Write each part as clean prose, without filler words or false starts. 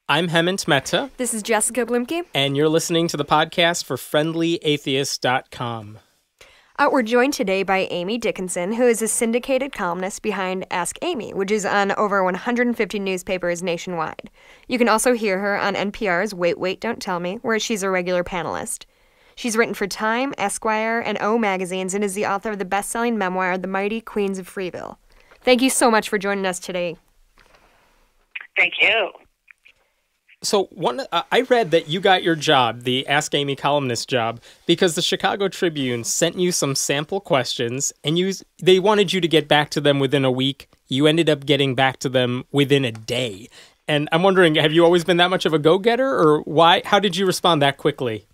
I'm Hemant Mehta. This is Jessica Blimke. And you're listening to the podcast for friendlyatheist.com. We're joined today by Amy Dickinson, who is a syndicated columnist behind Ask Amy, which is on over 150 newspapers nationwide. You can also hear her on NPR's Wait, Wait, Don't Tell Me, where she's a regular panelist. She's written for Time, Esquire, and O magazines and is the author of the bestselling memoir, The Mighty Queens of Freeville. Thank you so much for joining us today. Thank you. So I read that you got your job, the Ask Amy columnist job, because the Chicago Tribune sent you some sample questions, and they wanted you to get back to them within a week. You ended up getting back to them within a day. And I'm wondering, have you always been that much of a go-getter, or why? How did you respond that quickly?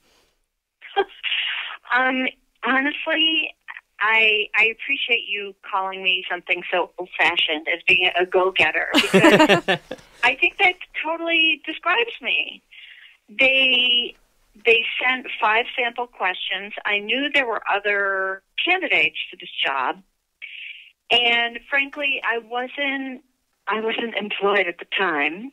Honestly, I appreciate you calling me something so old-fashioned as being a go-getter, because I think that totally describes me. They sent 5 sample questions. I knew there were other candidates for this job, and frankly, I wasn't employed at the time.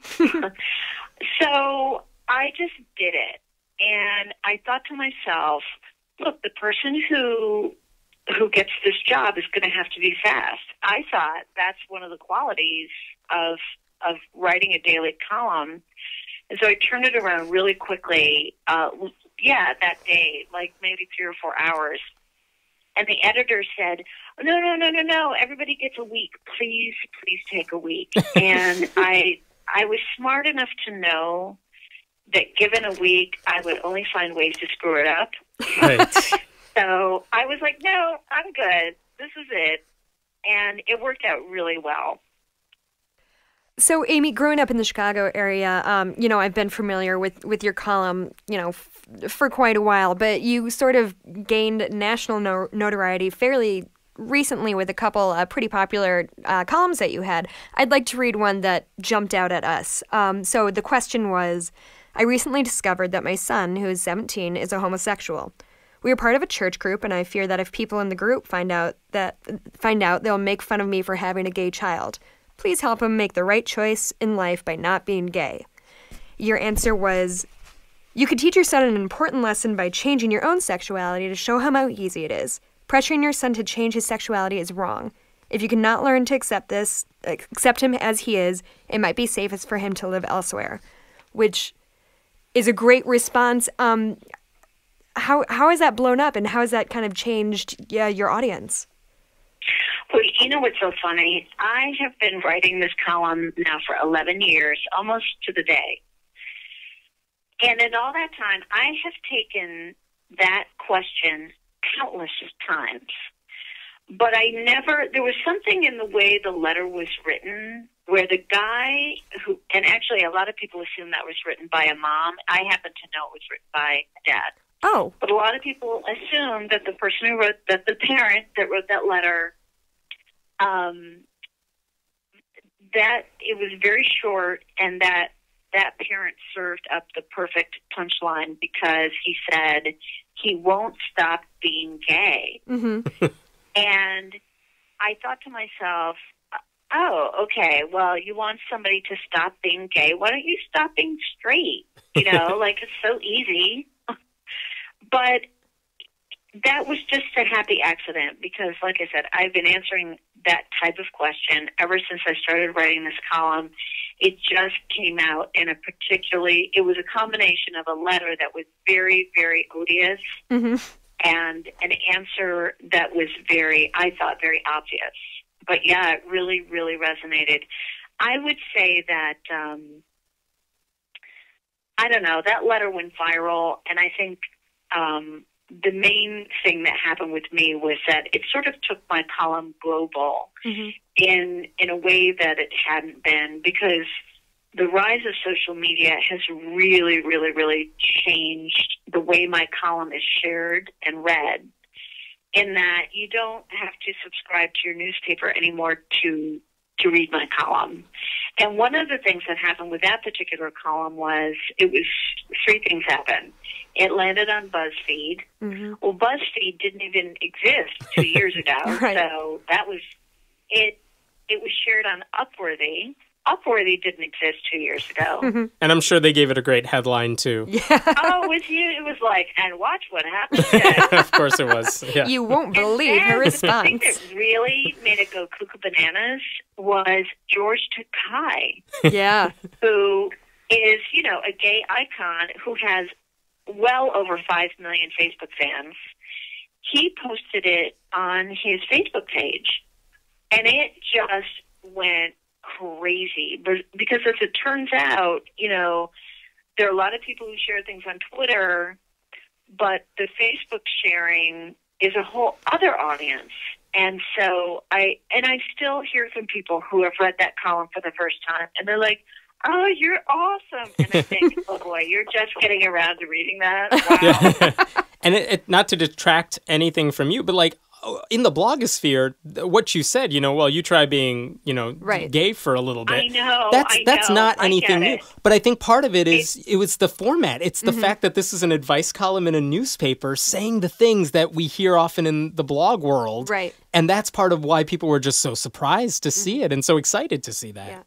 So I just did it, and I thought to myself, look, the person who gets this job is going to have to be fast. I thought that's one of the qualities of writing a daily column. And so I turned it around really quickly, that day, like maybe 3 or 4 hours. And the editor said, no, everybody gets a week. Please take a week. And I was smart enough to know that given a week, I would only find ways to screw it up. Right. So I was like, no, I'm good. This is it. And it worked out really well. So, Amy, growing up in the Chicago area, I've been familiar with your column, for quite a while, but you sort of gained national notoriety fairly recently with a couple pretty popular columns that you had. I'd like to read one that jumped out at us. So the question was, I recently discovered that my son, who is 17, is a homosexual. We are part of a church group, and I fear that if people in the group find out, they'll make fun of me for having a gay child. Please help him make the right choice in life by not being gay. Your answer was, you could teach your son an important lesson by changing your own sexuality to show him how easy it is. Pressuring your son to change his sexuality is wrong. If you cannot learn to accept him as he is, it might be safest for him to live elsewhere, which is a great response. How has that blown up, and how has that kind of changed your audience? Well, you know what's so funny? I have been writing this column now for 11 years, almost to the day. And in all that time, I have taken that question countless times. But there was something in the way the letter was written where the guy and actually a lot of people assume that was written by a mom. I happen to know it was written by a dad. Oh. But a lot of people assume that the parent that wrote that letter, that it was very short, and that parent served up the perfect punchline because he said he won't stop being gay. Mm-hmm. And I thought to myself, oh, okay, well, you want somebody to stop being gay. Why don't you stop being straight? Like it's so easy. But that was just a happy accident because, like I said, I've been answering that type of question ever since I started writing this column. It just came out in it was a combination of a letter that was very, very odious mm-hmm. and an answer that was I thought very obvious. But yeah, it really, really resonated. I would say that, I don't know, that letter went viral, and I think the main thing that happened with me was that it sort of took my column global mm-hmm. in a way that it hadn't been, because the rise of social media has really, really, really changed the way my column is shared and read, in that you don't have to subscribe to your newspaper anymore to read my column. And one of the things that happened with that particular column was 3 things happened. It landed on BuzzFeed. Mm-hmm. Well, BuzzFeed didn't even exist 2 years ago. Right. So that was it. It was shared on Upworthy, Upworthy didn't exist 2 years ago. And I'm sure they gave it a great headline, too. Yeah. Oh, with you, it was like, and watch what happens next. Of course it was. Yeah. You won't believe her The thing response. that really made it go cuckoo bananas was George Takei, Yeah. who is, you know, a gay icon who has well over 5 million Facebook fans. He posted it on his Facebook page, and it just went crazy. But because as it turns out, you know, there are a lot of people who share things on Twitter, but the Facebook sharing is a whole other audience. And so I still hear from people who have read that column for the first time, and they're like, "Oh, you're awesome." And I think, "Oh boy, you're just getting around to reading that." Wow. Yeah. And it, not to detract anything from you, but like in the blogosphere, what you said, you know, well, you try being, you know, Right. gay for a little bit. I know. That's not I anything get new. it. But I think part of it is it was the format. It's the fact that this is an advice column in a newspaper saying the things that we hear often in the blog world. Right. And that's part of why people were just so surprised to see it and so excited to see that. Yeah.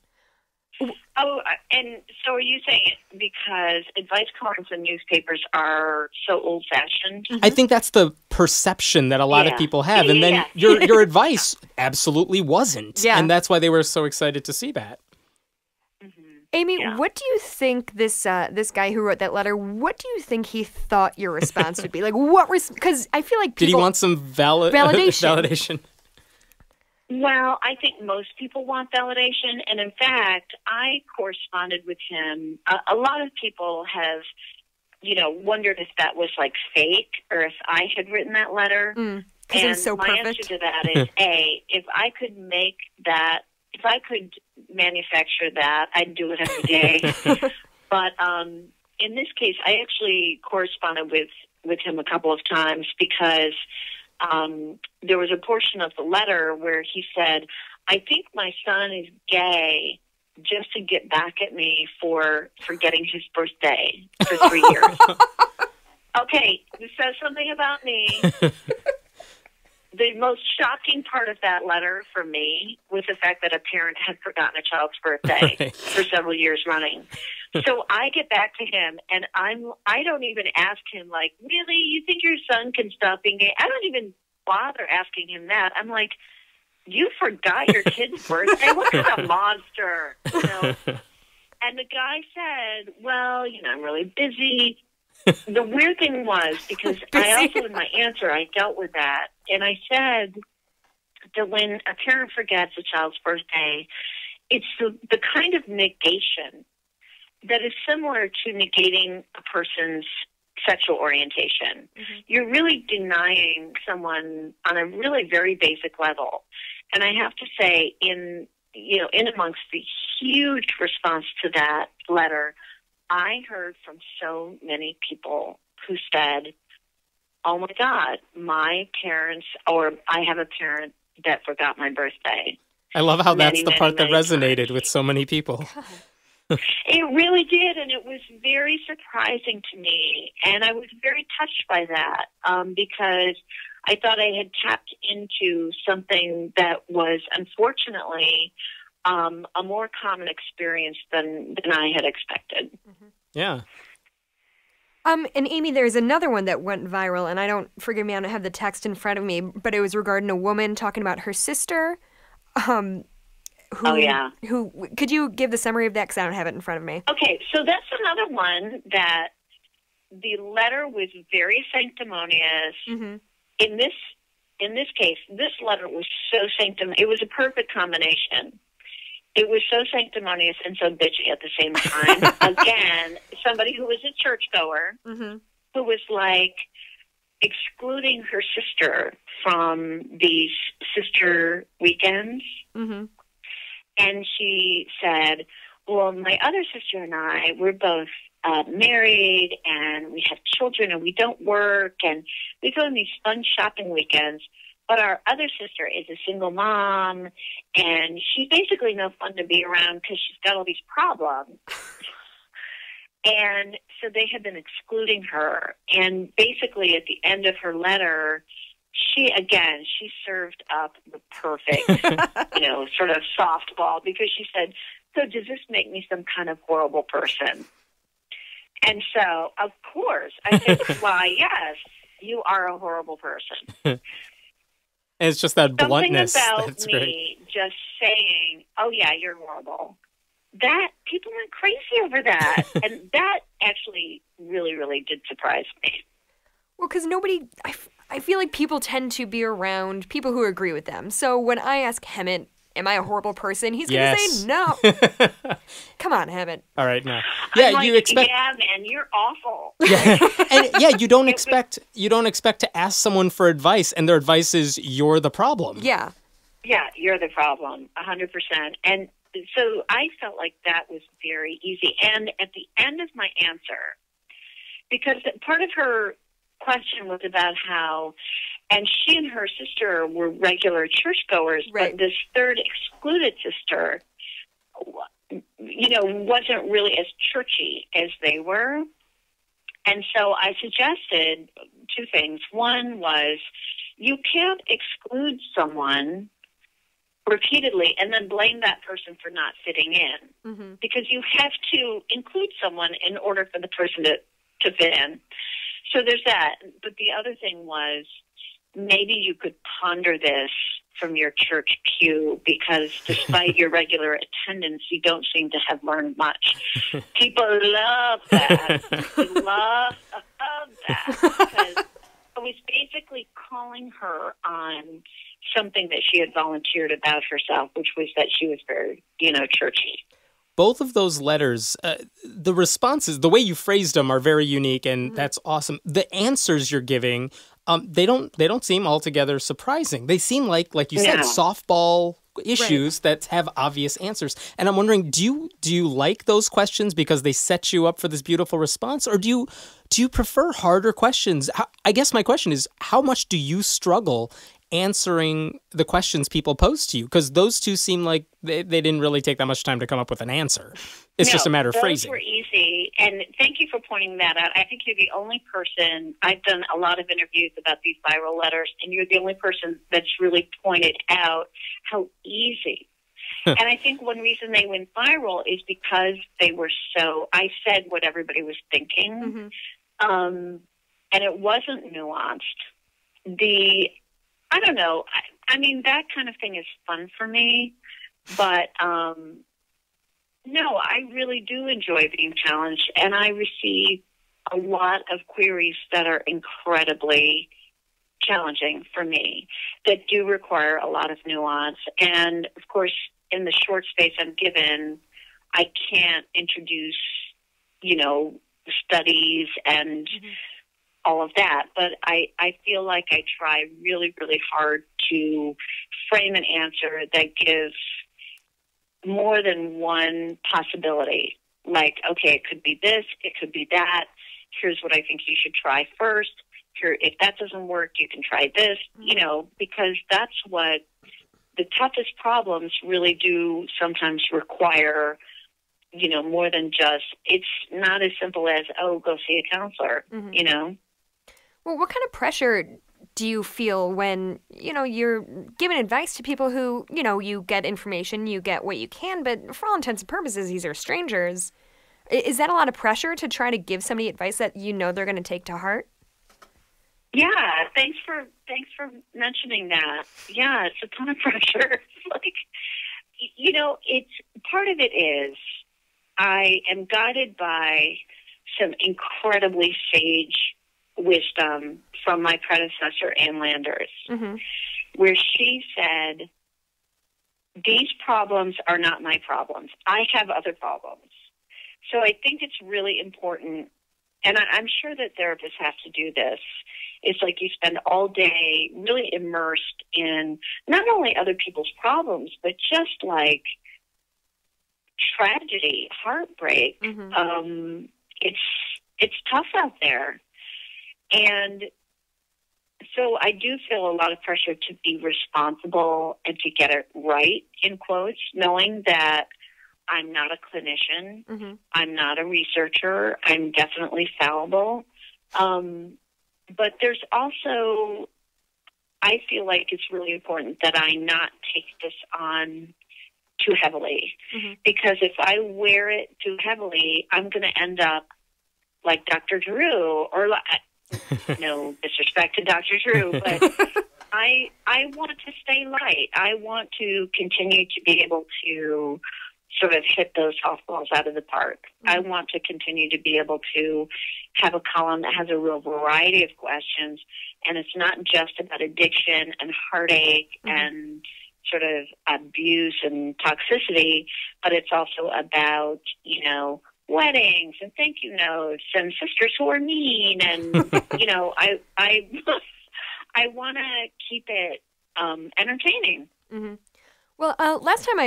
Oh, and so are you saying it because advice columns in newspapers are so old-fashioned? I think that's the perception that a lot of Yeah. people have. And then Yeah. your advice absolutely wasn't. Yeah. And that's why they were so excited to see that. Amy, Yeah. what do you think this guy who wrote that letter, what do you think he thought your response would be? Like, what because I feel like people... Did he want some Validation. validation? Well, I think most people want validation, and in fact, I corresponded with him. A lot of people have, you know, wondered if that was like fake or if I had written that letter. 'cause it was so my perfect. answer to that is, A, if I could make that, if I could manufacture that, I'd do it every day. But in this case, I actually corresponded with him a couple of times because there was a portion of the letter where he said, "I think my son is gay just to get back at me for forgetting his birthday for 3 years." Okay, this says something about me. The most shocking part of that letter for me was the fact that a parent had forgotten a child's birthday Right. for several years running. So I get back to him, and I don't even ask him, like, "Really, you think your son can stop being gay?" I don't even bother asking him that. I'm like, "You forgot your kid's birthday? What kind of monster?" You know? And the guy said, "Well, you know, I'm really busy." The weird thing was, because I also, in my answer, I dealt with that. And I said that when a parent forgets a child's birthday, it's the kind of negation that is similar to negating a person's sexual orientation. You're really denying someone on a really very basic level. And I have to say, in amongst the huge response to that letter, I heard from so many people who said, "Oh my God, my parents," or "I have a parent that forgot my birthday." I love how that's Many, the many, part that many resonated times. with so many people. It really did, and it was very surprising to me, and I was very touched by that because I thought I had tapped into something that was unfortunately a more common experience than I had expected. Yeah. And Amy, there's another one that went viral, and forgive me, I don't have the text in front of me, but it was regarding a woman talking about her sister. Who, could you give the summary of that? Because I don't have it in front of me. Okay, so that's another one that the letter was very sanctimonious. In this case, this letter was so sanctimonious. It was a perfect combination. It was so sanctimonious and so bitchy at the same time. Again, somebody who was a churchgoer who was like excluding her sister from these sister weekends. And she said, "Well, my other sister and I, we're both married and we have children and we don't work and we go on these fun shopping weekends. But our other sister is a single mom, and she's basically no fun to be around because she's got all these problems." And so they had been excluding her. And basically at the end of her letter, she served up the perfect, sort of softball, because she said, so does this make me some kind of horrible person? And so, of course, I said, why, yes, you are a horrible person. And it's just that bluntness. Something about that's me great. just saying, oh, yeah, you're horrible. That, people went crazy over that. And that actually really, really did surprise me. Well, because nobody, I feel like people tend to be around people who agree with them. So when I ask Hemant, am I a horrible person? He's going to say no. Come on, Hemant. All right, now. Yeah, like, you expect. Yeah, man, you're awful. Yeah, and yeah, you don't expect to ask someone for advice, and their advice is you're the problem. Yeah. Yeah, you're the problem, 100%. And so I felt like that was very easy. And at the end of my answer, because part of her question was about how, and she and her sister were regular churchgoers, right. but this third excluded sister, wasn't really as churchy as they were. And so I suggested two things. One was, you can't exclude someone repeatedly and then blame that person for not fitting in, because you have to include someone in order for the person to fit in. So there's that. But the other thing was, maybe you could ponder this from your church pew, because despite your regular attendance, you don't seem to have learned much. People love that. They love that. Because I was basically calling her on something that she had volunteered about herself, which was that she was very, churchy. Both of those letters, the responses, the way you phrased them are very unique, and that's awesome. The answers you're giving, they don't seem altogether surprising. They seem like you said, softball issues that have obvious answers. And I'm wondering, do you like those questions because they set you up for this beautiful response, or do you prefer harder questions? I guess my question is, how much do you struggle answering the questions people pose to you? Because those two seem like they didn't really take that much time to come up with an answer. It's just a matter of phrasing. Those were easy, and thank you for pointing that out. I think you're the only person, I've done a lot of interviews about these viral letters, and you're the only person that's really pointed out how easy. And I think one reason they went viral is because they were I said what everybody was thinking, and it wasn't nuanced. I don't know. I mean, that kind of thing is fun for me, but no, I really do enjoy being challenged, and I receive a lot of queries that are incredibly challenging for me, that do require a lot of nuance. And, of course, in the short space I'm given, I can't introduce, studies and all of that. But I feel like I try really, really hard to frame an answer that gives more than one possibility. Like, okay, it could be this, it could be that. Here's what I think you should try first. Here, if that doesn't work, you can try this, because that's what the toughest problems really do sometimes require, more than just, it's not as simple as, go see a counselor, Well, what kind of pressure do you feel when, you're giving advice to people who, you get information, you get what you can, but for all intents and purposes, these are strangers. Is that a lot of pressure to try to give somebody advice that they're going to take to heart? Yeah, thanks for mentioning that. Yeah, it's a ton of pressure. It's part of it is I am guided by some incredibly sage wisdom from my predecessor, Ann Landers, where she said, these problems are not my problems. I have other problems. So I think it's really important, and I'm sure that therapists have to do this. It's like you spend all day really immersed in not only other people's problems, but just like tragedy, heartbreak. It's tough out there. And so I do feel a lot of pressure to be responsible and to get it right, in quotes, knowing that I'm not a clinician. I'm not a researcher. I'm definitely fallible. But there's also, I feel like it's really important that I not take this on too heavily. Because if I wear it too heavily, I'm going to end up like Dr. Drew, or no disrespect to Dr. Drew, but I want to stay light. I want to continue to be able to sort of hit those softballs out of the park. I want to continue to be able to have a column that has a real variety of questions, and it's not just about addiction and heartache and sort of abuse and toxicity, but it's also about, you know, weddings and thank you notes and sisters who are mean, and you know, I want to keep it entertaining. Well, last time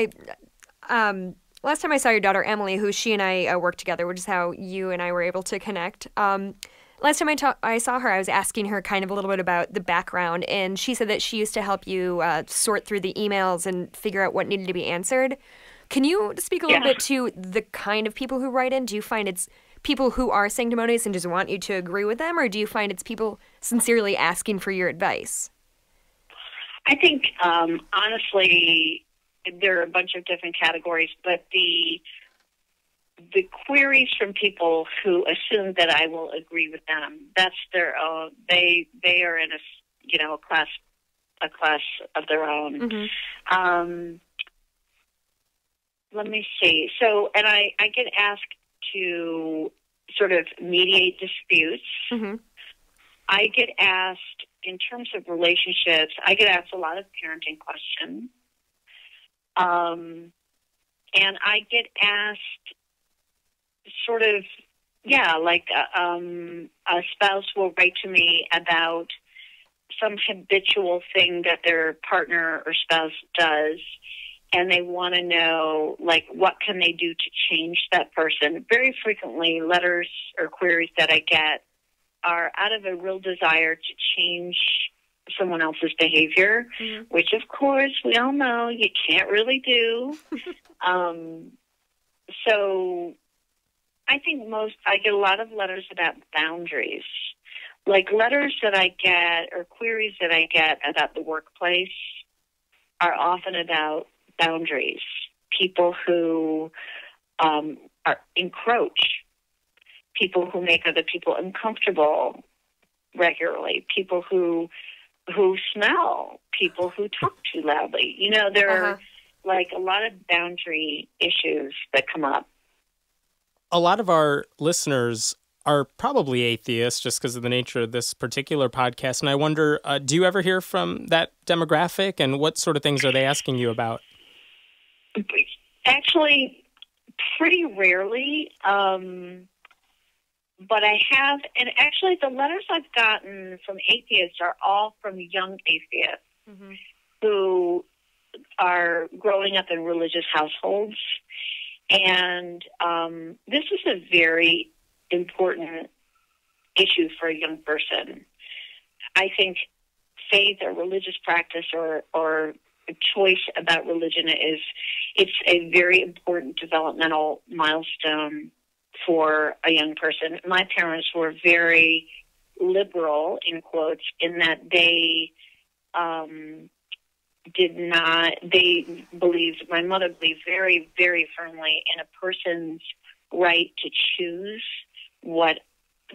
I saw your daughter Emily, who she and I worked together, which is how you and I were able to connect. Last time I saw her, I was asking her kind of a little bit about the background, and she said that she used to help you sort through the emails and figure out what needed to be answered. Can you speak a little bit to the kind of people who write in? Do you find it's people who are sanctimonious and just want you to agree with them, or do you find it's people sincerely asking for your advice? I think, honestly, there are a bunch of different categories, but the queries from people who assume that I will agree with them, that's their own. They are in a class of their own. Let me see. So, and I get asked to sort of mediate disputes. I get asked in terms of relationships. I get asked a lot of parenting questions. And I get asked sort of, like a spouse will write to me about some habitual thing that their partner or spouse does, and they want to know, like, what can they do to change that person. Very frequently, letters or queries that I get are out of a real desire to change someone else's behavior, which, of course, we all know you can't really do. So I think I get a lot of letters about boundaries. Like letters that I get or queries that I get about the workplace are often about boundaries. People who encroach, people who make other people uncomfortable regularly, people who smell, people who talk too loudly. You know, there are like a lot of boundary issues that come up. A lot of our listeners are probably atheists just because of the nature of this particular podcast. And I wonder, do you ever hear from that demographic, and what sort of things are they asking you about? Actually, pretty rarely. But I have, and actually the letters I've gotten from atheists are all from young atheists who are growing up in religious households. And this is a very important issue for a young person. I think faith or religious practice or a choice about religion it's a very important developmental milestone for a young person. My parents were very liberal, in quotes, in that they my mother believed very, very firmly in a person's right to choose what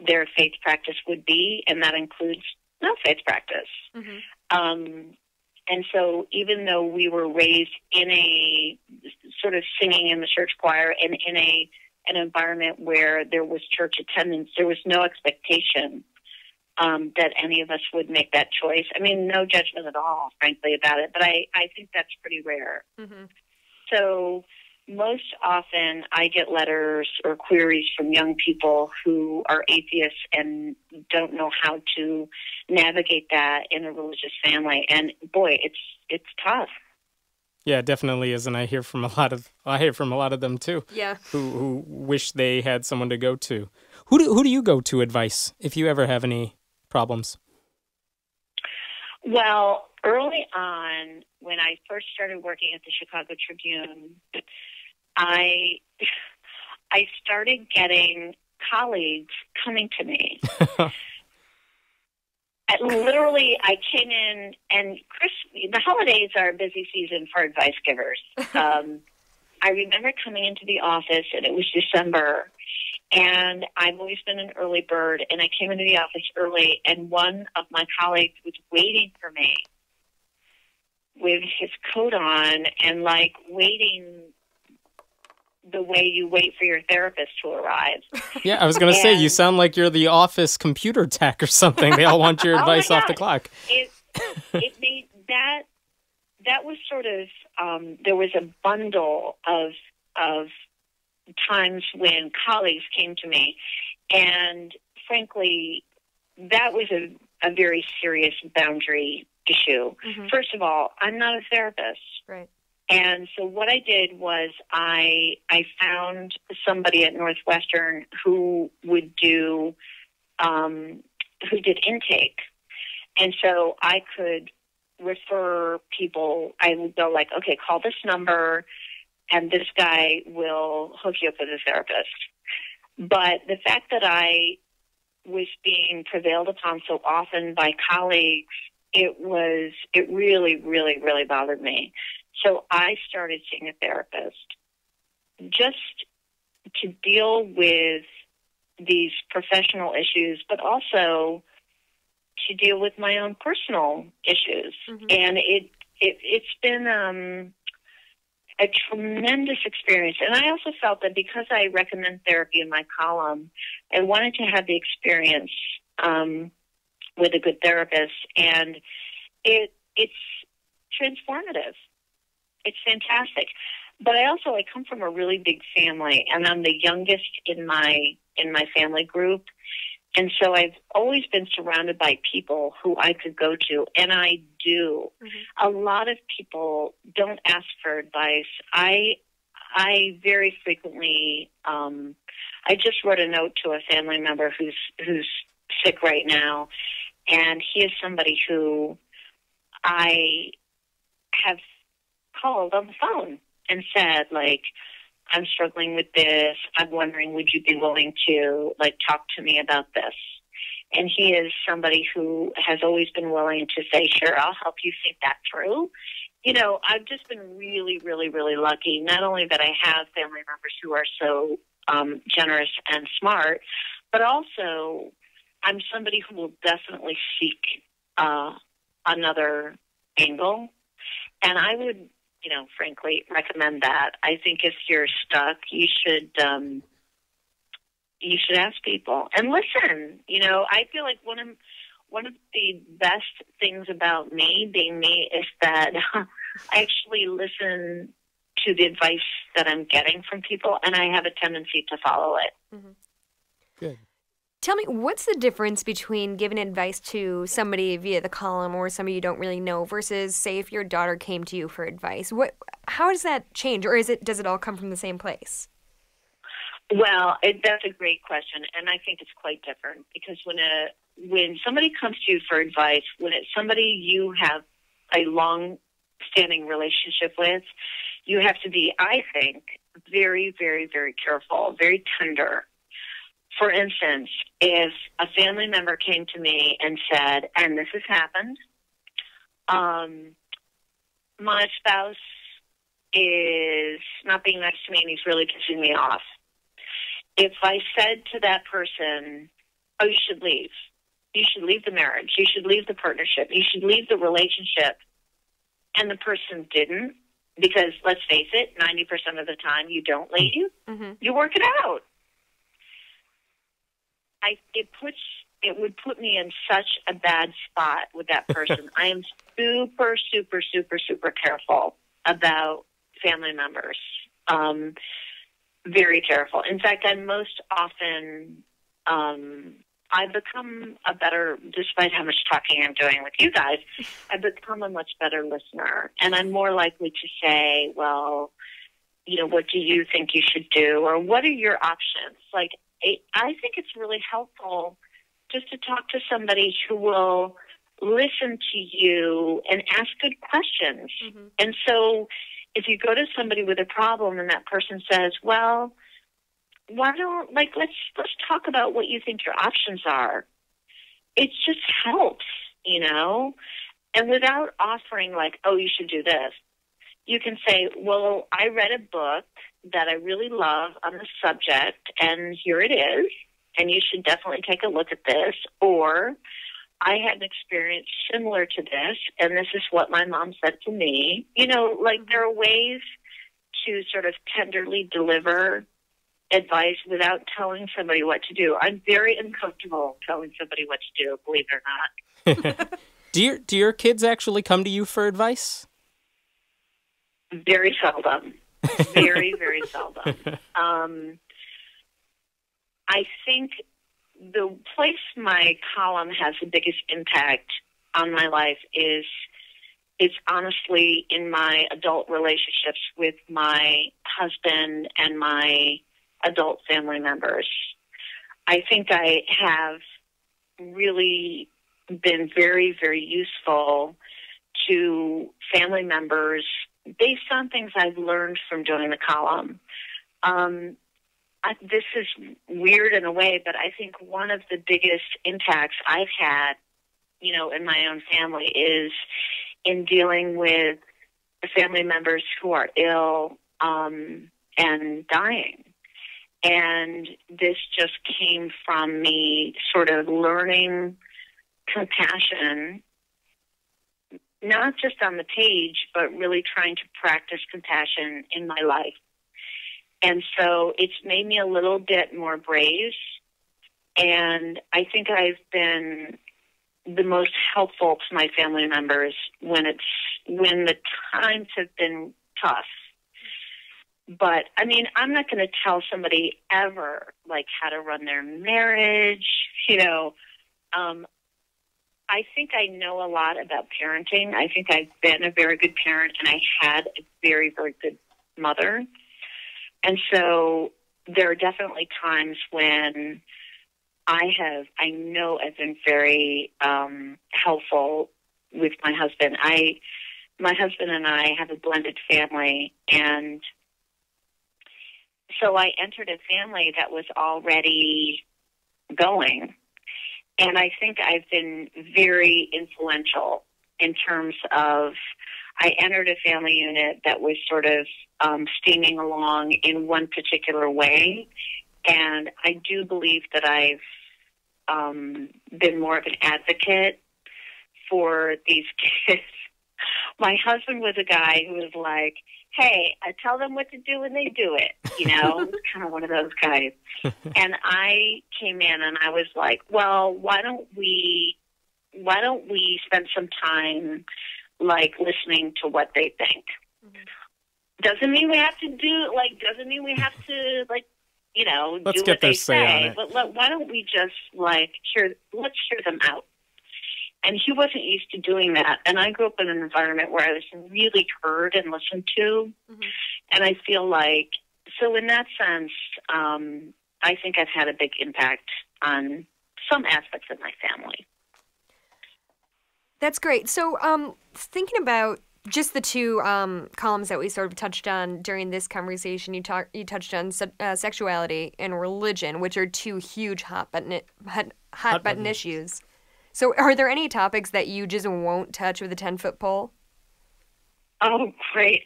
their faith practice would be, and that includes no faith practice. And so even though we were raised in a sort of singing in the church choir and in an environment where there was church attendance, there was no expectation that any of us would make that choice. I mean, no judgment at all, frankly, about it, but I think that's pretty rare. So most often I get letters or queries from young people who are atheists and don't know how to navigate that in a religious family. And boy, it's tough. Yeah, it definitely is, and I hear from a lot of them too. Yeah, who wish they had someone to go to. Who do you go to advice if you ever have any problems? Well, early on, when I first started working at the Chicago Tribune, I started getting colleagues coming to me. Literally, I came in, and the holidays are a busy season for advice givers. I remember coming into the office, and it was December, and I've always been an early bird, and I came into the office early, and one of my colleagues was waiting for me with his coat on and, like, waiting the way you wait for your therapist to arrive. Yeah, I was going to say, you sound like you're the office computer tech or something. They all want your advice off the clock. It made that was sort of, there was a bundle of times when colleagues came to me, and frankly, that was a very serious boundary issue. Mm-hmm. First of all, I'm not a therapist. Right. And so what I did was I found somebody at Northwestern who would do, who did intake. And so I could refer people. I would go like, okay, call this number and this guy will hook you up with a therapist. But the fact that I was being prevailed upon so often by colleagues, it really, really, really bothered me. So I started seeing a therapist just to deal with these professional issues, but also to deal with my own personal issues. Mm-hmm. And it's been a tremendous experience. And I also felt that because I recommend therapy in my column, I wanted to have the experience with a good therapist. And it's transformative. It's fantastic. But I come from a really big family, and I'm the youngest in my family group. And so I've always been surrounded by people who I could go to, and I do. Mm-hmm. A lot of people don't ask for advice. I very frequently, I just wrote a note to a family member who's sick right now, and he is somebody who I have called on the phone and said, like, I'm struggling with this. I'm wondering, would you be willing to, like, talk to me about this? And he is somebody who has always been willing to say, sure, I'll help you think that through. You know, I've just been really, really, really lucky, not only that I have family members who are so generous and smart, but also I'm somebody who will definitely seek another angle. And I would, frankly, recommend that. I think if you're stuck, you should ask people and listen. I feel like one of the best things about me being me is that I actually listen to the advice that I'm getting from people, and I have a tendency to follow it. Mm-hmm. Good. Tell me, what's the difference between giving advice to somebody via the column or somebody you don't really know versus, say, if your daughter came to you for advice? How does that change, or does it all come from the same place? Well, that's a great question, and I think it's quite different because when somebody comes to you for advice, when it's somebody you have a long-standing relationship with, you have to be, I think, very, very, very careful, very tender. For instance, if a family member came to me and said, and this has happened, my spouse is not being nice to me and he's really pissing me off. If I said to that person, oh, you should leave. You should leave the marriage. You should leave the partnership. You should leave the relationship. And the person didn't, because let's face it, 90% of the time you don't leave. Mm-hmm. You work it out. It would put me in such a bad spot with that person. I am super, super, super, super careful about family members. Very careful. In fact, I'm most often, I've become a better, despite how much talking I'm doing with you guys, I've become a much better listener. And I'm more likely to say, well, what do you think you should do? Or what are your options? Like, I think it's really helpful just to talk to somebody who will listen to you and ask good questions. Mm-hmm. And so if you go to somebody with a problem and that person says, well, why don't, let's talk about what you think your options are. it just helps, and without offering like, oh, you should do this, you can say, well, I read a book that I really love on the subject, and here it is, and you should definitely take a look at this. Or I had an experience similar to this, and this is what my mom said to me. Like there are ways to sort of tenderly deliver advice without telling somebody what to do. I'm very uncomfortable telling somebody what to do, believe it or not. Do your kids actually come to you for advice? Very seldom. Very, very seldom. I think the place my column has the biggest impact on my life is honestly in my adult relationships with my husband and my adult family members. I think I have really been very, very useful to family members based on things I've learned from doing the column. This is weird in a way, but I think one of the biggest impacts I've had, in my own family is in dealing with family members who are ill and dying. And this just came from me sort of learning compassion, not just on the page, but really trying to practice compassion in my life. And so it's made me a little bit more brave. And I think I've been the most helpful to my family members when the times have been tough. But I mean, I'm not going to tell somebody ever like how to run their marriage. I think I know a lot about parenting. I think I've been a very good parent, and I had a very, very good mother. And so there are definitely times when I know I've been very helpful with my husband. My husband and I have a blended family, and so I entered a family that was already going. And I think I've been very influential in terms of I entered a family unit that was sort of steaming along in one particular way. And I do believe that I've been more of an advocate for these kids. My husband was a guy who was like, hey, I tell them what to do and they do it. Kind of one of those guys. And I came in and I was like, well, why don't we spend some time like listening to what they think? Mm-hmm. Doesn't mean we have to do let's do get what they their say. But why don't we just let's hear them out. And he wasn't used to doing that. And I grew up in an environment where I was really heard and listened to. Mm-hmm. And I feel like, so in that sense, I think I've had a big impact on some aspects of my family. That's great. So thinking about just the two columns that we sort of touched on during this conversation, you touched on sexuality and religion, which are two huge hot button issues. So are there any topics that you just won't touch with a 10-foot pole? Oh, great.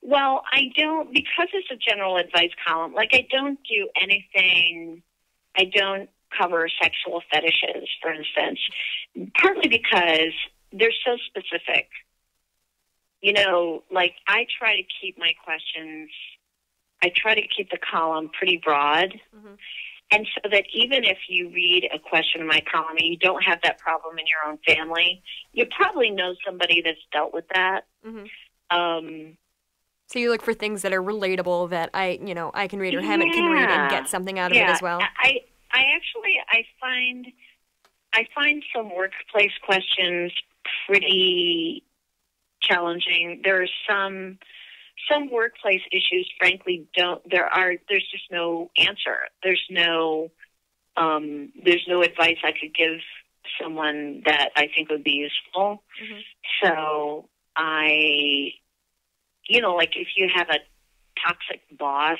Well, I don't, because it's a general advice column, I don't do anything, I don't cover sexual fetishes, for instance, partly because they're so specific. I try to keep my questions, I try to keep the column pretty broad. Mm-hmm. And so that even if you read a question in my column and you don't have that problem in your own family, you probably know somebody that's dealt with that. Mm-hmm. So you look for things that are relatable that I can read or Hammett can read and get something out of it as well. I find some workplace questions pretty challenging. There are some workplace issues, frankly, there's just no answer. There's no advice I could give someone that I think would be useful. Mm-hmm. So if you have a toxic boss,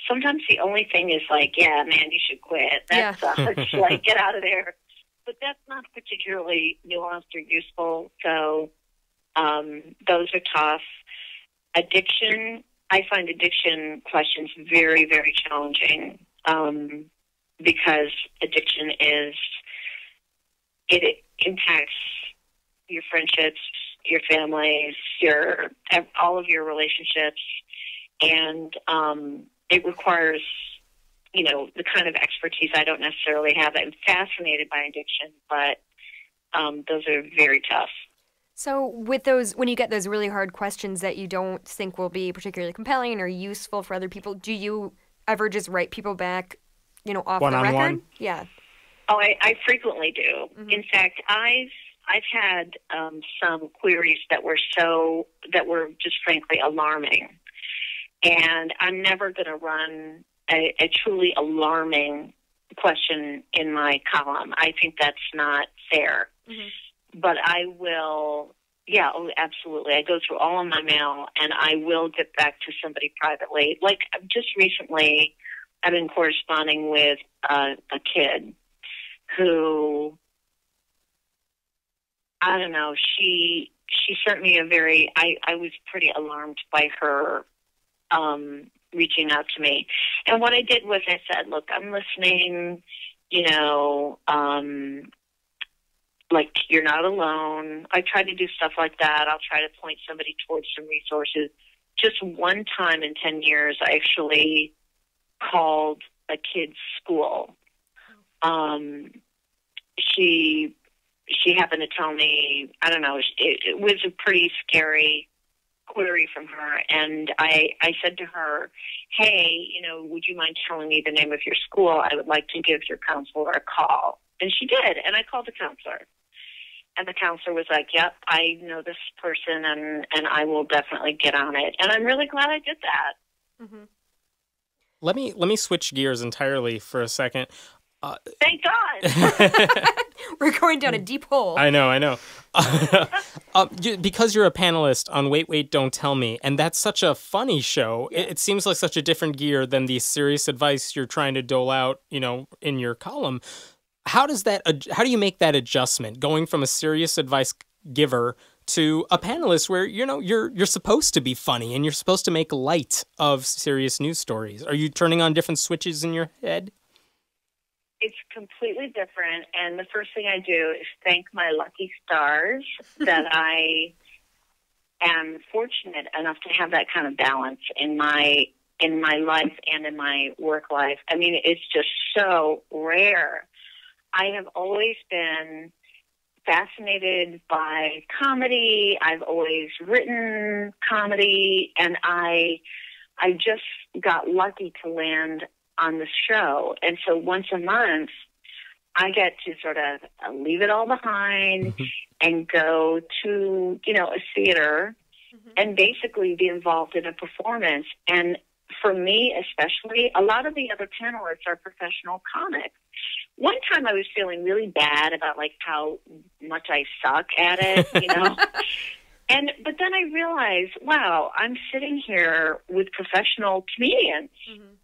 sometimes the only thing is like, yeah, man, you should quit. That sucks. Like, get out of there. But that's not particularly nuanced or useful. So those are tough. Addiction, I find addiction questions very, very challenging because addiction it impacts your friendships, your families, all of your relationships, and it requires, the kind of expertise I don't necessarily have. I'm fascinated by addiction, but those are very tough. So with those, when you get those really hard questions that you don't think will be particularly compelling or useful for other people, do you ever just write people back, off the record? Yeah. Oh, I frequently do. Mm-hmm. In fact, I've had some queries that were just frankly alarming, and I'm never going to run a truly alarming question in my column. I think that's not fair. Mm-hmm. But I will, absolutely. I go through all of my mail, and I will get back to somebody privately. Like, just recently, I've been corresponding with a kid who, I don't know, she sent me I was pretty alarmed by her reaching out to me. And what I did was I said, look, I'm listening, like, you're not alone. I try to do stuff like that. I'll try to point somebody towards some resources. Just one time in 10 years, I actually called a kid's school. She happened to tell me, I don't know, it was a pretty scary query from her. And I said to her, hey, would you mind telling me the name of your school? I would like to give your counselor a call. And she did. And I called the counselor. And the counselor was like, yep, I know this person, and I will definitely get on it. And I'm really glad I did that. Mm-hmm. Let me switch gears entirely for a second. Thank God. We're going down a deep hole. I know. Because you're a panelist on Wait, Wait, Don't Tell Me, and that's such a funny show, it seems like such a different gear than the serious advice you're trying to dole out, in your column. How do you make that adjustment, going from a serious advice giver to a panelist where, you're supposed to be funny and you're supposed to make light of serious news stories? Are you turning on different switches in your head? It's completely different, and the first thing I do is thank my lucky stars that I am fortunate enough to have that kind of balance in my life and in my work life. I mean, it's just so rare. I have always been fascinated by comedy. I've always written comedy, and I just got lucky to land on the show. And so once a month, I get to sort of leave it all behind and go to, a theater and basically be involved in a performance. And for me, especially, a lot of the other panelists are professional comics. One time I was feeling really bad about like how much I suck at it, but then I realized, wow, I'm sitting here with professional comedians. Mm-hmm.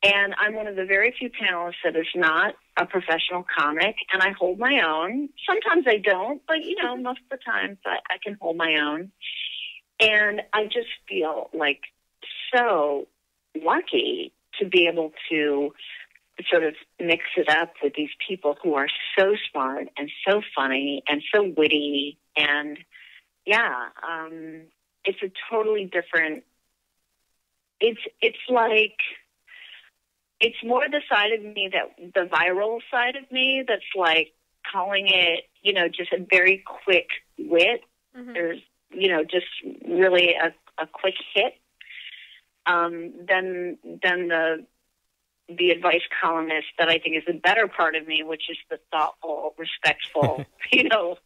And I'm one of the very few panelists that is not a professional comic, and I hold my own. Sometimes I don't, but, most of the times I can hold my own. And I just feel like so lucky to be able to sort of mix it up with these people who are so smart and so funny and so witty. And, it's a totally different – it's like – it's more the side of me the viral side of me that's like calling it, just a very quick wit. Mm-hmm. There's, just really a quick hit. Than the advice columnist that I think is the better part of me, which is the thoughtful, respectful, It's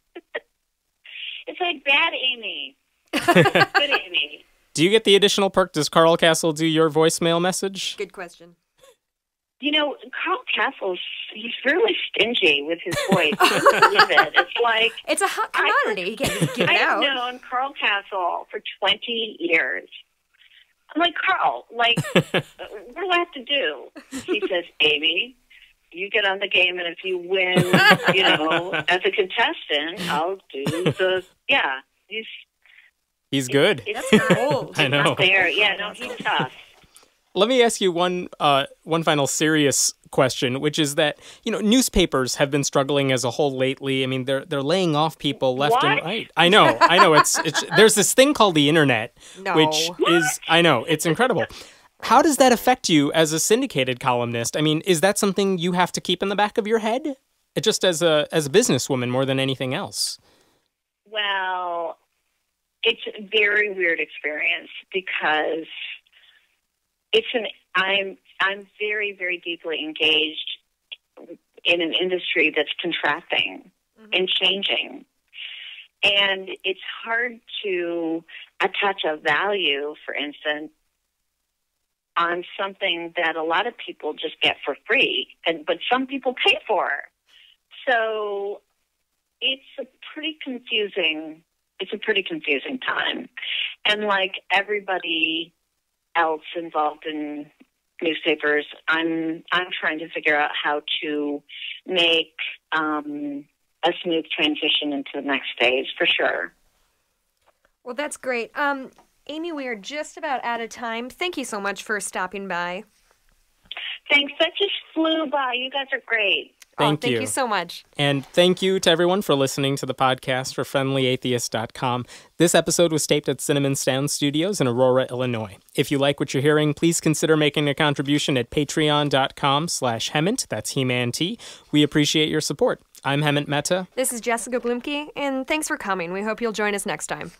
like bad Amy. Good Amy. Do you get the additional perk? Does Carl Castle do your voicemail message? Good question. Carl Castle's, he's really stingy with his voice. I can't believe it. It's like... It's a hot commodity. You can't give it out. I've known Carl Castle for 20 years. I'm like, Carl, we're to do? He says, Amy, you get on the game, and if you win, as a contestant, I'll do He's good. That's cold. I know. There, yeah, no, he's tough. Let me ask you one final serious question, which is that, newspapers have been struggling as a whole lately. I mean, they're laying off people left and right. I know. It's there's this thing called the internet, which is, it's incredible. How does that affect you as a syndicated columnist? I mean, is that something you have to keep in the back of your head, just as a businesswoman more than anything else? Well, it's a very weird experience because I'm very, very deeply engaged in an industry that's contracting and changing. And it's hard to attach a value, for instance, on something that a lot of people just get for free, but some people pay for. So it's a pretty confusing time. And like everybody else involved in newspapers, I'm trying to figure out how to make a smooth transition into the next phase, for sure. Well, that's great. Amy, we are just about out of time. Thank you so much for stopping by. Thanks. That just flew by. You guys are great. Thank you. Thank you so much. And thank you to everyone for listening to the podcast for friendlyatheist.com. This episode was taped at Cinnamon Sound Studios in Aurora, Illinois. If you like what you're hearing, please consider making a contribution at patreon.com/Hemant. That's He-Man T. We appreciate your support. I'm Hemant Mehta. This is Jessica Blumke, and thanks for coming. We hope you'll join us next time.